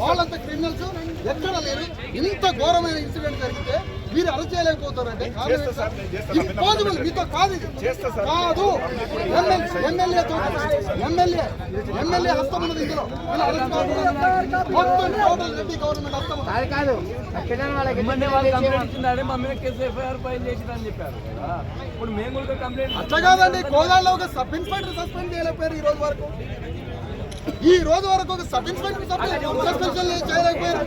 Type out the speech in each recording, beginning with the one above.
వాళ్ళంత క్రిమినల్స్ ఎక్కడ లేరు. ఇంత ఘోరమైన ఇన్సిడెంట్ జరిగితే మీరు అరెస్ట్ చేయలేకపోతారంటే ఇంపాసిబుల్. మీతో కాదు, కాదు. ఎమ్మెల్యే హస్తం ఉన్నది ఇందులో. మొత్తం టోటల్ రెడ్డి గవర్నమెంట్ హస్తం కాదు. అట్లా కాదండి, కోదాడలో ఒక సబ్ ఇన్స్పెక్టర్ సస్పెండ్ చేయలేకపోయారు ఈ రోజు వరకు ఒక సబ్ ఇన్స్పెక్టర్ సస్పెన్షన్ చేయలేకపోయారు.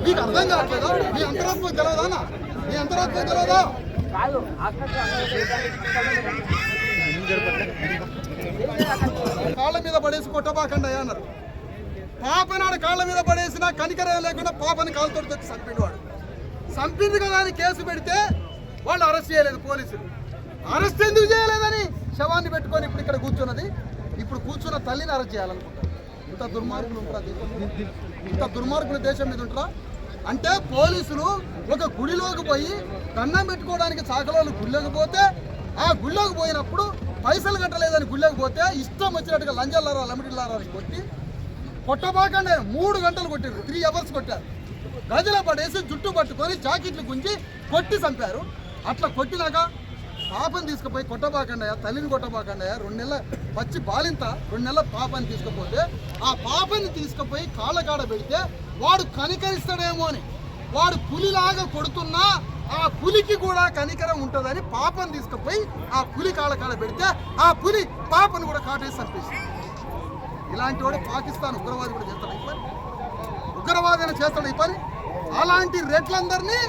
మీకు అర్థం కావట్లేదా? మీ అంతరాత్మ తెలియదా? మీ అంతరాత్మ తెలియదా? కాళ్ళ మీద పడేసి కొట్టబాకండి అన్నారు. పాపనాడు కాళ్ళ మీద పడేసినా కనికరం లేకుండా పాపని కాలుతో తెచ్చి చంపిండు. చంపింది కదా అని కేసు పెడితే వాళ్ళు అరెస్ట్ చేయలేదు పోలీసులు. అరెస్ట్ ఎందుకు చేయలేదని శవాన్ని పెట్టుకొని ఇప్పుడు ఇక్కడ కూర్చున్నది. ఇప్పుడు కూర్చున్న తల్లిని అరెస్ట్ చేయాలనుకుంటారు. ఇంత దుర్మార్గులు ఉంటారా? ఇంత దుర్మార్గులు దేశం మీద ఉంటారా? అంటే పోలీసులు ఒక గుడిలోకి పోయి దండం పెట్టుకోవడానికి చాకలోళ్ళు గుళ్ళోకి పోతే, ఆ గుళ్ళోకి పోయినప్పుడు పైసలు కట్టలేదని గుళ్ళోకి పోతే ఇష్టం వచ్చినట్టుగా లంజల్లారా లమిటిల్లారా కొట్టి కొట్టబాకండి 3 గంటలు కొట్టారు. 3 అవర్స్ కొట్టారు. గదిలో పడేసి జుట్టు పట్టుకొని జాకెట్లు గుంజి కొట్టి చంపారు. అట్లా కొట్టినాక పాపని తీసుకుపోయి కొట్టబాకండి, తల్లిని కొట్టబాకండి. 2 నెలల పచ్చి బాలింత 2 నెలల పాపని తీసుకుపోతే ఆ పాపని తీసుకుపోయి కాళ్ళ కాడ పెడితే వాడు కనికరిస్తాడేమో అని, వాడు పులిలాగా కొడుతున్నా ఆ పులికి కూడా కనికరం ఉంటుందని పాపని తీసుకుపోయి ఆ పులి కాళ్ళ కాడ పెడితే ఆ పులి పాపను కూడా కాటేసి చంపేసి. ఇలాంటి వాడు పాకిస్తాన్ ఉగ్రవాది కూడా చేస్తాడు ఈ పని. ఉగ్రవాదైనా చేస్తాడు ఈ పని. అలాంటి రెడ్లందరినీ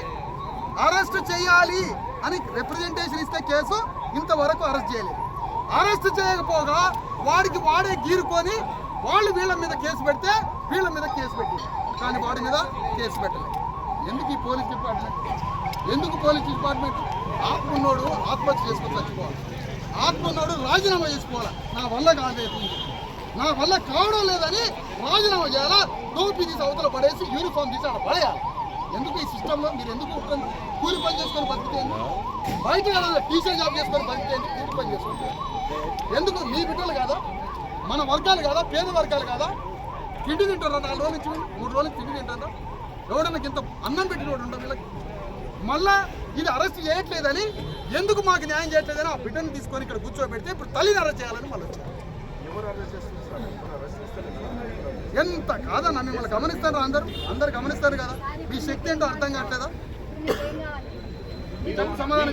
అరెస్ట్ చేయాలి అని రిప్రజెంటేషన్ ఇస్తే కేసు ఇంతవరకు అరెస్ట్ చేయలేదు. అరెస్ట్ చేయకపోగా వాడికి వాడే గీరుకొని వాళ్ళు వీళ్ళ మీద కేసు పెడితే వీళ్ళ మీద కేసు పెట్టి, కానీ వాడి మీద కేసు పెట్టలేదు. ఎందుకు ఈ పోలీస్ డిపార్ట్మెంట్? ఎందుకు పోలీస్ డిపార్ట్మెంట్? ఆత్మ ఉన్నోడు ఆత్మహత్య చేసుకొని చచ్చిపోవాలి. ఆత్మ ఉన్నోడు రాజీనామా చేసుకోవాలి. నా వల్ల కాలేదు, నా వల్ల కావడం లేదని రాజీనామా చేయాలా? టోపీ తీసి అవతల పడేసి యూనిఫామ్ తీసి అక్కడ పడేయాలి. ఎందుకు ఈ సిస్టంలో మీరు ఎందుకు కూలి పని చేసుకొని బతికేయండి? బయట టీచర్ జాబ్ చేసుకొని బతికేయండి, కూలి పని చేసుకుంటే ఎందుకు? మీ బిడ్డలు కాదా? మన వర్గాలు కాదా? పేద వర్గాలు కాదా? తిండి తింటారా? 4 రోజుల నుంచి 3 రోజుల నుంచి తిండి తింటారా? ఎవడన్నా ఇంత అన్నం పెట్టిన వాడు ఉండవు వీళ్ళకి. మళ్ళా ఇది అరెస్ట్ చేయట్లేదని, ఎందుకు మాకు న్యాయం చేయట్లేదని ఆ బిడ్డను తీసుకొని ఇక్కడ కూర్చోబెడితే ఇప్పుడు తల్లిని అరెస్ట్ చేయాలని మళ్ళీ వచ్చారు. ఎంత కాదన్నా మిమ్మల్ని గమనిస్తారు, అందరు గమనిస్తారు కదా. మీ శక్తి ఏంటో అర్థం కావట్లేదా? సమాధానం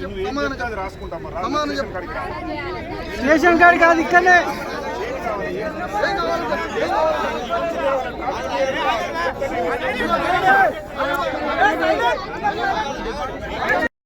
చెప్పు. స్టేషన్ కాడి కాదు, ఇక్కడనే ఏం కావాలి?